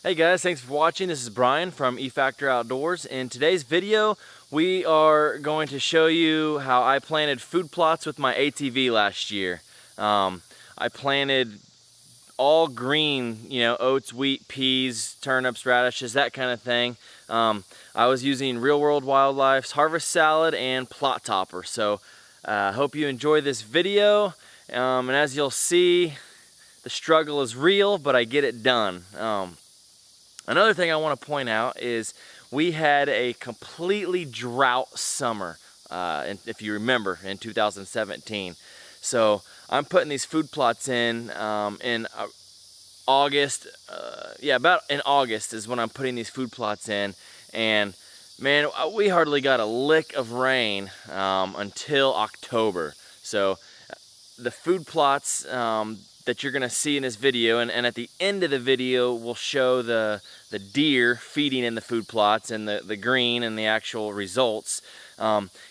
Hey guys, thanks for watching. This is Brian from eFactor Outdoors. In today's video, we are going to show you how I planted food plots with my ATV last year. I planted all green, oats, wheat, peas, turnips, radishes, that kind of thing. I was using Real World Wildlife's Harvest Salad and Plot Topper. So I hope you enjoy this video. And as you'll see, the struggle is real, but I get it done. Another thing I want to point out is we had a completely drought summer, if you remember, in 2017. So I'm putting these food plots in August. About in August is when I'm putting these food plots in. And man, we hardly got a lick of rain until October. So the food plots that you're gonna see in this video, and at the end of the video we'll show the deer feeding in the food plots and the green and the actual results.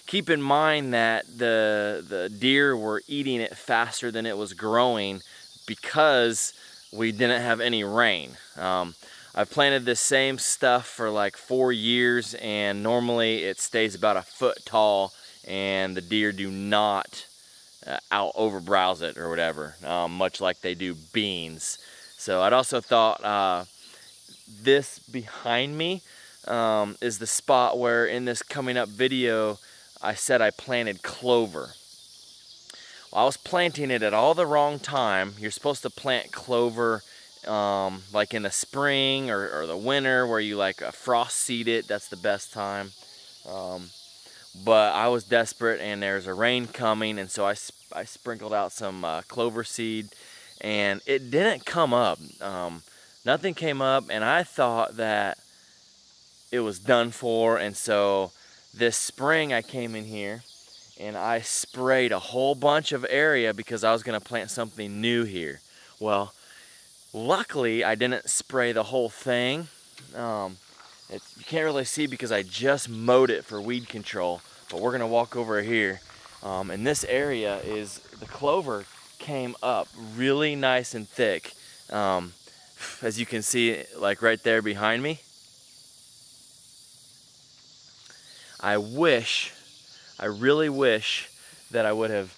Keep in mind that the deer were eating it faster than it was growing because we didn't have any rain. I've planted this same stuff for like 4 years, and normally it stays about a foot tall and the deer do not out overbrowse it or whatever, much like they do beans. So I'd also thought this behind me is the spot where in this coming up video I said I planted clover. Well, I was planting it at all the wrong time. You're supposed to plant clover like in the spring or the winter, where you like frost seed it. That's the best time. But I was desperate and there's a rain coming, and so I sprinkled out some clover seed, and it didn't come up. Nothing came up, and I thought that it was done for. And so this spring I came in here and I sprayed a whole bunch of area because I was going to plant something new here. Well, luckily I didn't spray the whole thing. You can't really see because I just mowed it for weed control, but we're gonna walk over here. And this area is, the clover came up really nice and thick. As you can see, like right there behind me. I really wish that I would have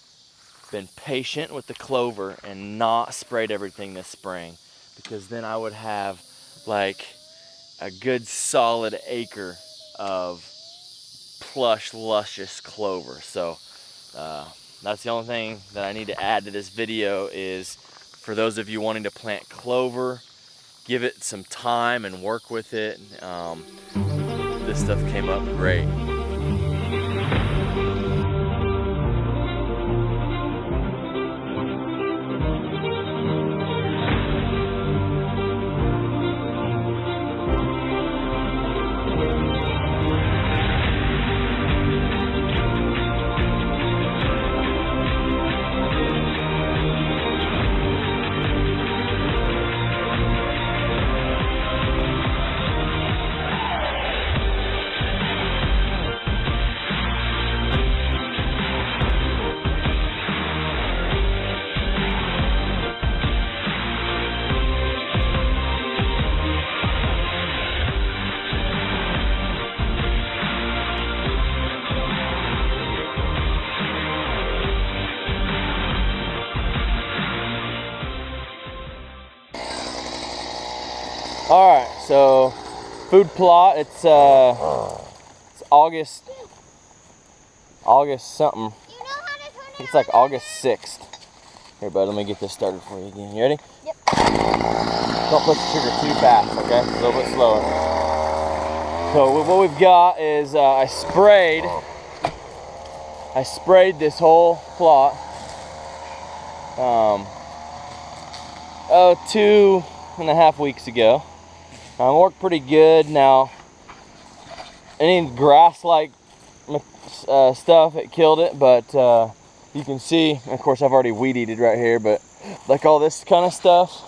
been patient with the clover and not sprayed everything this spring, because then I would have like a good solid acre of plush, luscious clover. So that's the only thing that I need to add to this video is, for those of you wanting to plant clover, give it some time and work with it. This stuff came up great. All right, so food plot. It's August something. It's like August 6th. Here, bud, let me get this started for you again. You ready? Yep. Don't push the trigger too fast, okay? A little bit slower. So what we've got is I sprayed this whole plot 2.5 weeks ago. Worked pretty good. Now, any grass-like stuff, it killed it, but you can see, of course, I've already weed-eated right here, but like all this kind of stuff,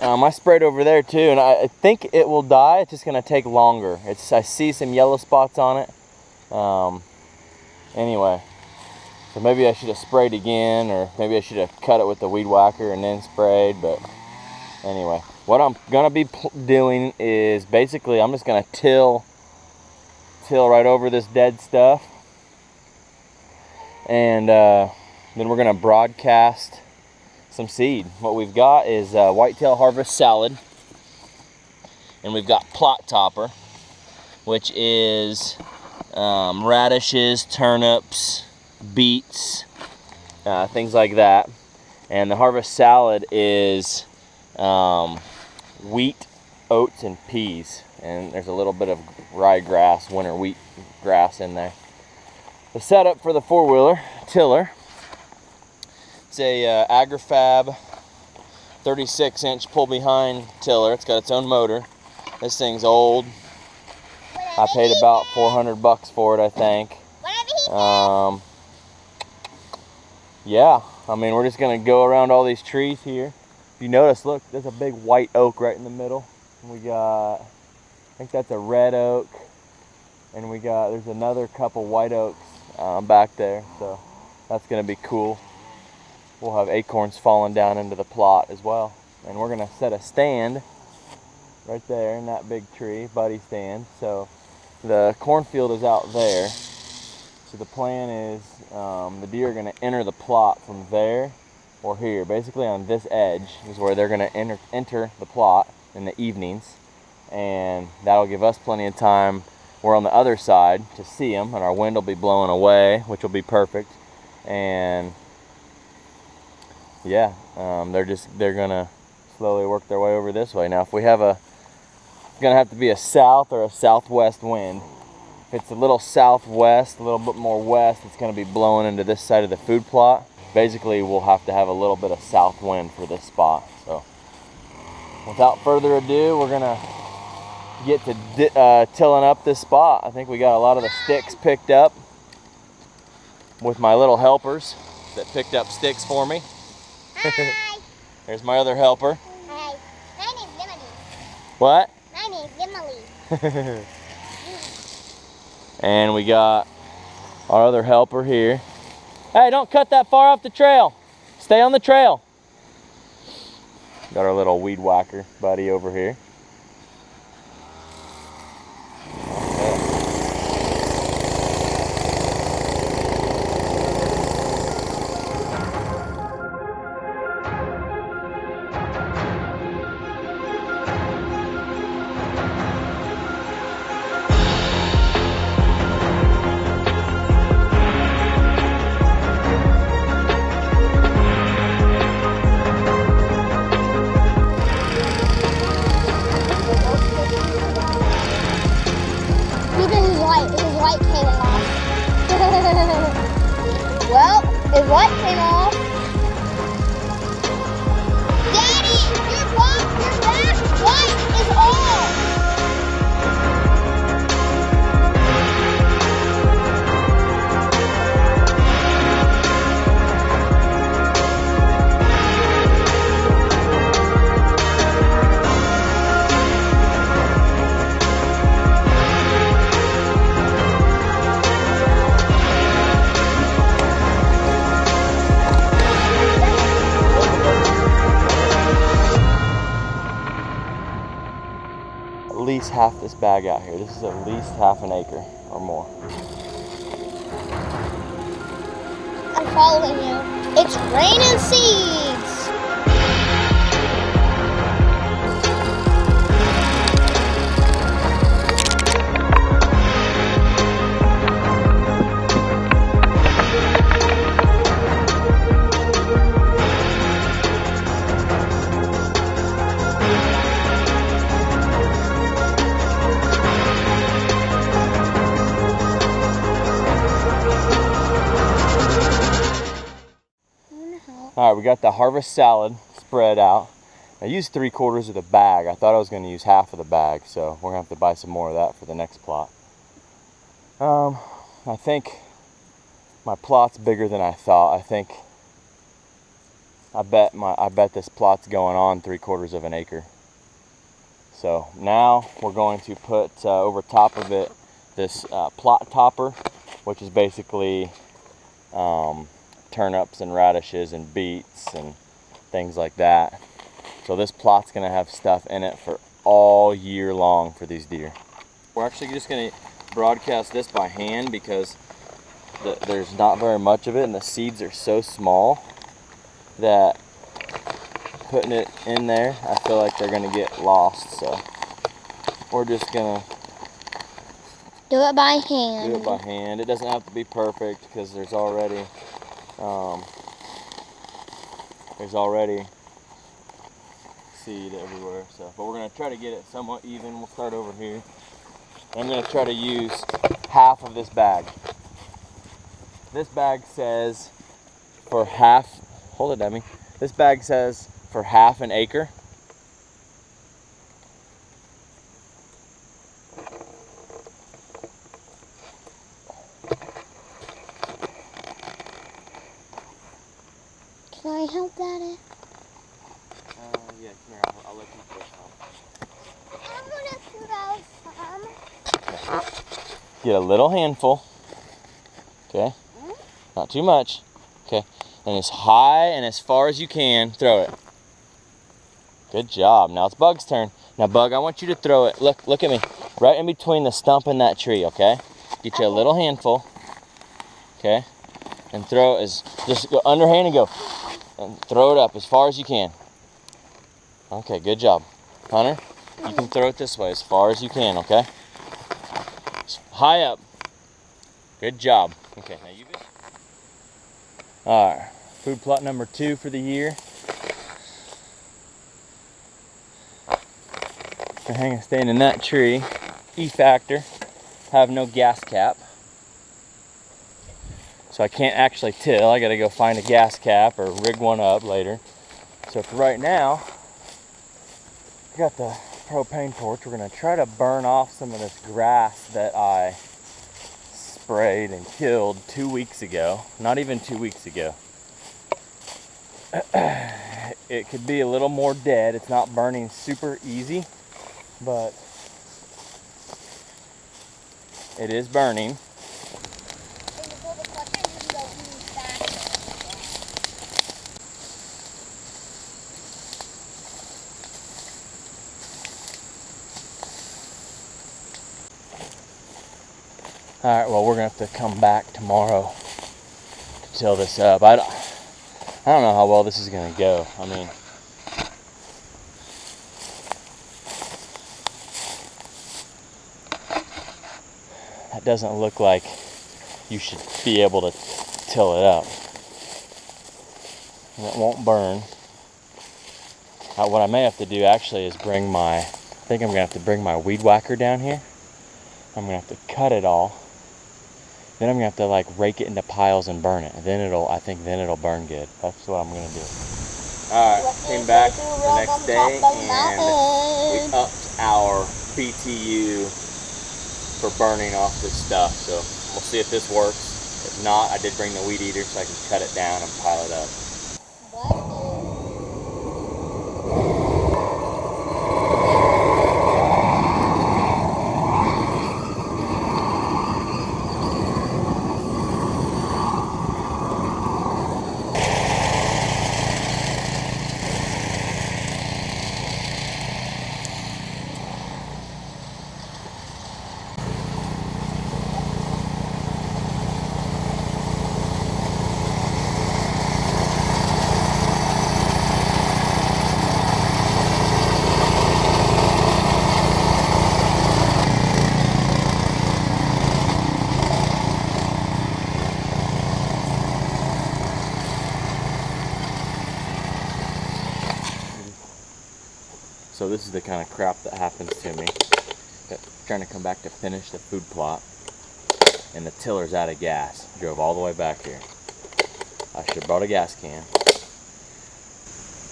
I sprayed over there too, and I think it will die. It's just going to take longer. I see some yellow spots on it. Anyway, so maybe I should have sprayed again, or maybe I should have cut it with the weed whacker and then sprayed, but anyway, what I'm gonna be doing is basically I'm just gonna till right over this dead stuff, and then we're gonna broadcast some seed. What we've got is Whitetail Harvest Salad, and we've got Plot Topper, which is radishes, turnips, beets, things like that. And the Harvest Salad is wheat, oats, and peas. And there's a little bit of rye grass, winter wheat grass in there. The setup for the four-wheeler tiller, it's a AgriFab 36-inch pull-behind tiller. It's got its own motor. This thing's old. I paid about $400 for it, I think. Yeah, I mean, we're just gonna go around all these trees here. If you notice, look, there's a big white oak right in the middle. And we got, I think that's a red oak, and there's another couple white oaks back there, so that's gonna be cool. We'll have acorns falling down into the plot as well. And we're gonna set a stand right there in that big tree, buddy stand. So the cornfield is out there. So the plan is the deer are gonna enter the plot from there or here. Basically on this edge is where they're gonna enter the plot in the evenings. And that'll give us plenty of time. We're on the other side to see them, and our wind will be blowing away, which will be perfect. And yeah, they're gonna slowly work their way over this way. Now, if we have it's gonna have to be a south or a southwest wind. If it's a little southwest, a little bit more west, it's gonna be blowing into this side of the food plot. Basically, we'll have to have a little bit of south wind for this spot. So, without further ado, we're gonna get to tilling up this spot. I think we got a lot of the sticks picked up with my little helpers that picked up sticks for me. Hi. There's my other helper. Hi. My name's Emily. What? My name's Emily. And we got our other helper here. Hey, don't cut that far off the trail. Stay on the trail. Got our little weed whacker buddy over here. Well, his light came off. Daddy, your last light is off. At least half this bag out here. This is at least half an acre or more. I'm following you. It's raining seeds. All right, we got the Harvest Salad spread out. I used 3/4 of the bag. I thought I was going to use half of the bag, so we're going to have to buy some more of that for the next plot. I think my plot's bigger than I thought. I bet this plot's going on 3/4 of an acre. So now we're going to put over top of it this plot topper, which is basically turnips and radishes and beets and things like that. So this plot's gonna have stuff in it for all year long for these deer. We're actually just gonna broadcast this by hand because there's not very much of it and the seeds are so small that putting it in there, I feel like they're gonna get lost. So we're just gonna do it by hand. do it by hand. It doesn't have to be perfect because there's already seed everywhere. So, but we're gonna try to get it somewhat even. We'll start over here. I'm gonna try to use half of this bag. This bag says for half. Hold it, Demi. This bag says for half an acre. Can I help Daddy? Yeah, come here. I'll let you push some. I'm gonna throw some. Get a little handful. Okay. Not too much. Okay. And as high and as far as you can, throw it. Good job. Now it's Bug's turn. Now Bug, I want you to throw it. Look at me. Right in between the stump and that tree, okay? Get you a little handful. Okay? And throw it as, just go underhand and go. And throw it up as far as you can. Okay, good job. Hunter, you can throw it this way as far as you can, okay? High up. Good job. Okay, now you good? Alright, food plot number 2 for the year. Staying in that tree. E factor, have no gas cap. So I can't actually till, I gotta go find a gas cap or rig one up later. So for right now, I got the propane torch. We're gonna try to burn off some of this grass that I sprayed and killed 2 weeks ago. Not even 2 weeks ago. It could be a little more dead. It's not burning super easy, but it is burning. Alright, well, we're going to have to come back tomorrow to till this up. I don't know how well this is going to go. I mean, that doesn't look like you should be able to till it up. And it won't burn. What I may have to do actually is bring my, I think I'm going to have to bring my weed whacker down here. I'm going to have to cut it all. Then I'm gonna have to like rake it into piles and burn it. And then I think it'll burn good. That's what I'm gonna do. Alright, came back the next day and we upped our BTU for burning off this stuff. So we'll see if this works. If not, I did bring the weed eater so I can cut it down and pile it up. So this is the kind of crap that happens to me. Trying to come back to finish the food plot, and the tiller's out of gas. Drove all the way back here. I should have brought a gas can.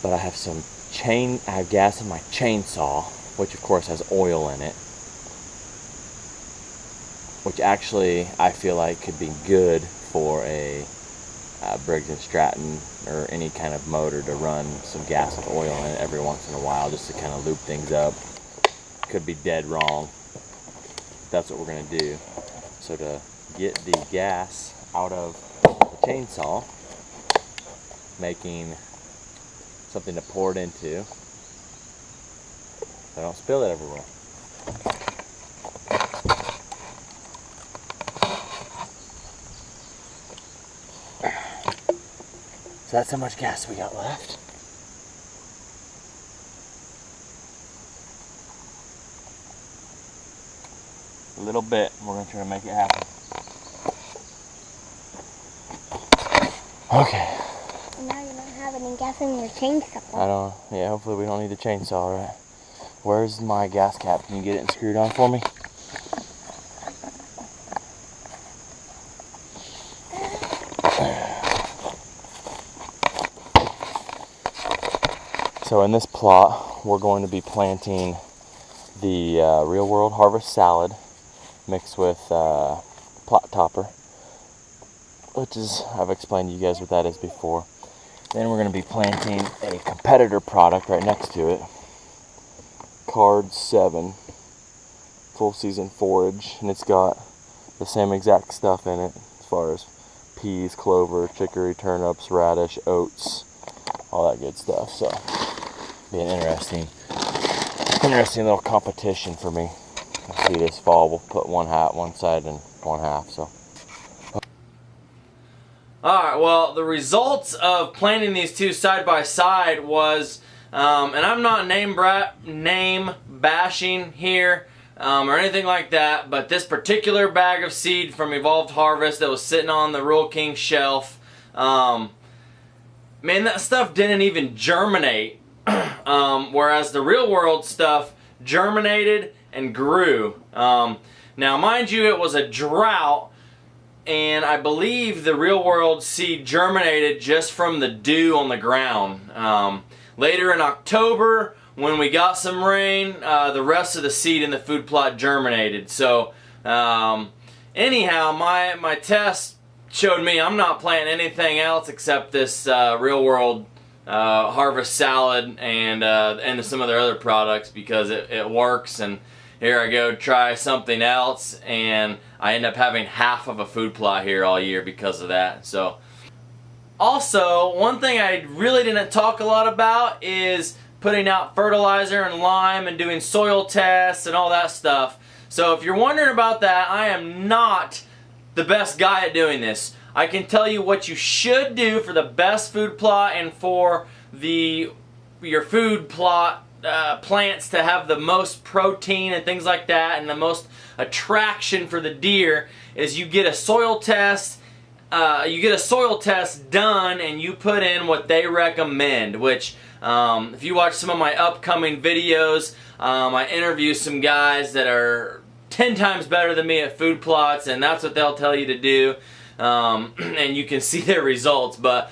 But I have gas in my chainsaw, which of course has oil in it. Which actually I feel like could be good for a Briggs & Stratton or any kind of motor to run some gas and oil in it every once in a while just to kind of loop things up. Could be dead wrong. That's what we're going to do. So to get the gas out of the chainsaw, making something to pour it into, so I don't spill it everywhere. So that's how much gas we got left. A little bit. We're going to try to make it happen. Okay. And now you don't have any gas in your chainsaw. I don't, yeah, hopefully we don't need the chainsaw, right? Where's my gas cap? Can you get it screwed on for me? So in this plot, we're going to be planting the Real World Harvest Salad mixed with plot topper, which is, I've explained to you guys what that is before. Then we're going to be planting a competitor product right next to it, Card 7 Full Season Forage, and it's got the same exact stuff in it as far as peas, clover, chicory, turnips, radish, oats, all that good stuff. So be an interesting little competition for me. Let's see, this fall we'll put one side and one half. So. Alright, well, the results of planting these two side by side was, and I'm not name bashing here or anything like that, but this particular bag of seed from Evolved Harvest that was sitting on the Rural King shelf, man, that stuff didn't even germinate, whereas the Real World stuff germinated and grew. Now, mind you, it was a drought, and I believe the Real World seed germinated just from the dew on the ground. Later in October, when we got some rain, the rest of the seed in the food plot germinated. So, anyhow, my test showed me I'm not planting anything else except this Real World Harvest Salad and some of their other products, because it works. And here I go try something else, and I end up having half of a food plot here all year because of that. So, also, one thing I really didn't talk a lot about is putting out fertilizer and lime and doing soil tests and all that stuff. So if you're wondering about that, I am not the best guy at doing this. I can tell you what you should do for the best food plot and for your food plot plants to have the most protein and things like that, and the most attraction for the deer, is you get a soil test. You get a soil test done, and you put in what they recommend. Which, if you watch some of my upcoming videos, I interview some guys that are 10 times better than me at food plots, and that's what they'll tell you to do. And you can see their results. But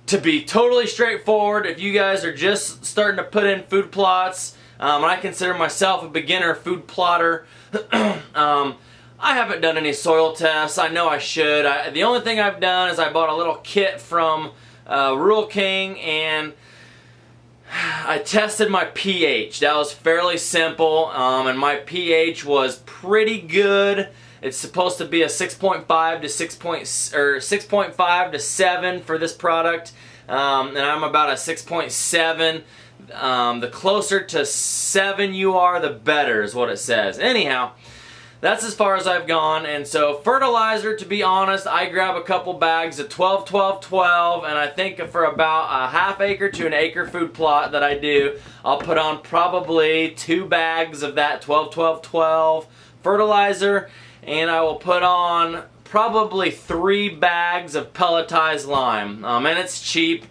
to be totally straightforward, if you guys are just starting to put in food plots, I consider myself a beginner food plotter. I haven't done any soil tests. I know I should. The only thing I've done is I bought a little kit from Rural King, and I tested my pH. That was fairly simple, and my pH was pretty good. It's supposed to be a 6.5 to 6.5 to 7 for this product, and I'm about a 6.7. The closer to 7 you are, the better is what it says. Anyhow, that's as far as I've gone. And so fertilizer, to be honest, I grab a couple bags of 12, 12, 12, and I think for about a half acre to an acre food plot that I do, I'll put on probably 2 bags of that 12, 12, 12 fertilizer, and I will put on probably 3 bags of pelletized lime. And it's cheap.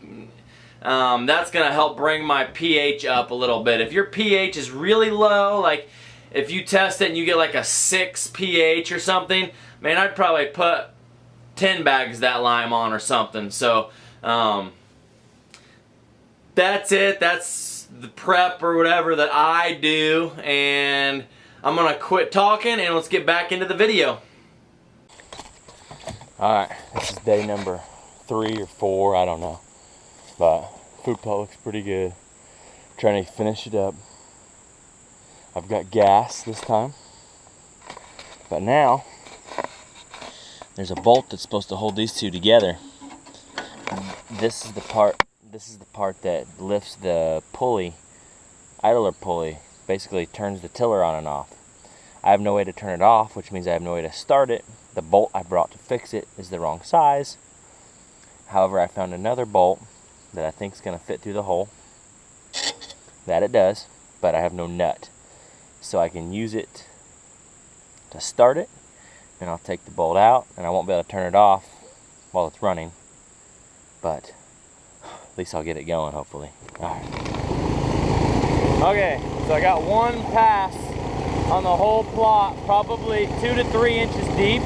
That's going to help bring my pH up a little bit. If your pH is really low, like if you test it and you get like a 6 pH or something, man, I'd probably put 10 bags of that lime on or something. So, that's it. That's the prep or whatever that I do. And I'm going to quit talking and let's get back into the video. Alright, this is day number 3 or 4, I don't know. But food plot looks pretty good. Trying to finish it up. I've got gas this time, but now there's a bolt that's supposed to hold these two together. This is the part that lifts the pulley, idler pulley, basically turns the tiller on and off. I have no way to turn it off, which means I have no way to start it. The bolt I brought to fix it is the wrong size. However, I found another bolt that I think is going to fit through the hole. That it does, but I have no nut. So I can use it to start it, and I'll take the bolt out, and I won't be able to turn it off while it's running. But at least I'll get it going, hopefully. All right. Okay, so I got one pass on the whole plot, probably 2 to 3 inches deep.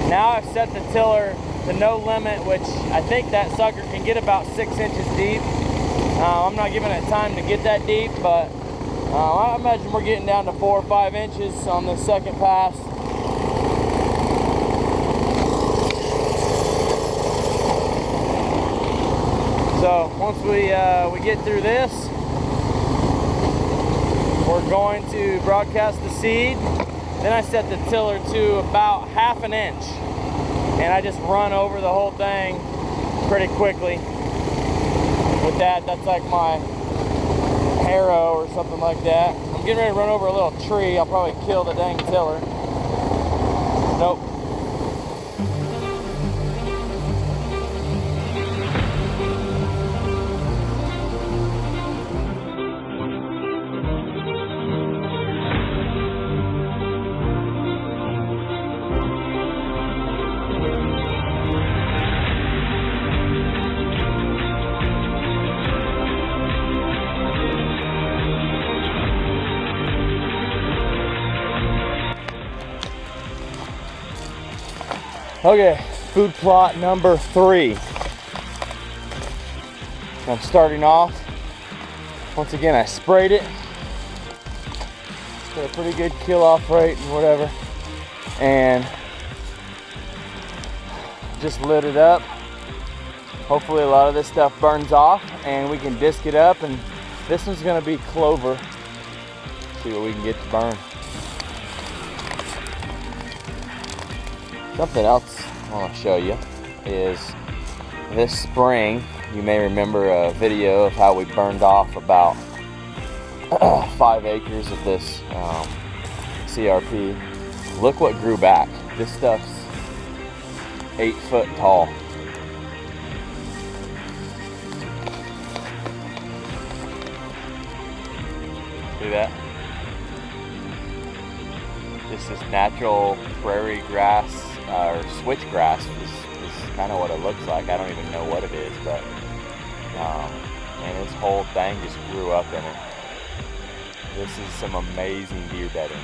Now I've set the tiller to no limit, which I think that sucker can get about 6 inches deep. I'm not giving it time to get that deep, but I imagine we're getting down to 4 or 5 inches on the second pass. So once we get through this, we're going to broadcast the seed. Then I set the tiller to about 1/2 inch, and I just run over the whole thing pretty quickly. With that, that's like my harrow or something like that. I'm getting ready to run over a little tree. I'll probably kill the dang tiller. Nope. Okay, food plot number 3. I'm starting off. Once again, I sprayed it. It's got a pretty good kill off rate and whatever. And just lit it up. Hopefully a lot of this stuff burns off and we can disc it up. And this one's gonna be clover. See what we can get to burn. Something else I want to show you is this spring. You may remember a video of how we burned off about 5 acres of this CRP. Look what grew back. This stuff's 8 foot tall. See that? This is natural prairie grass or switchgrass is kind of what it looks like. I don't even know what it is, but and this whole thing just grew up in it. This is some amazing deer bedding.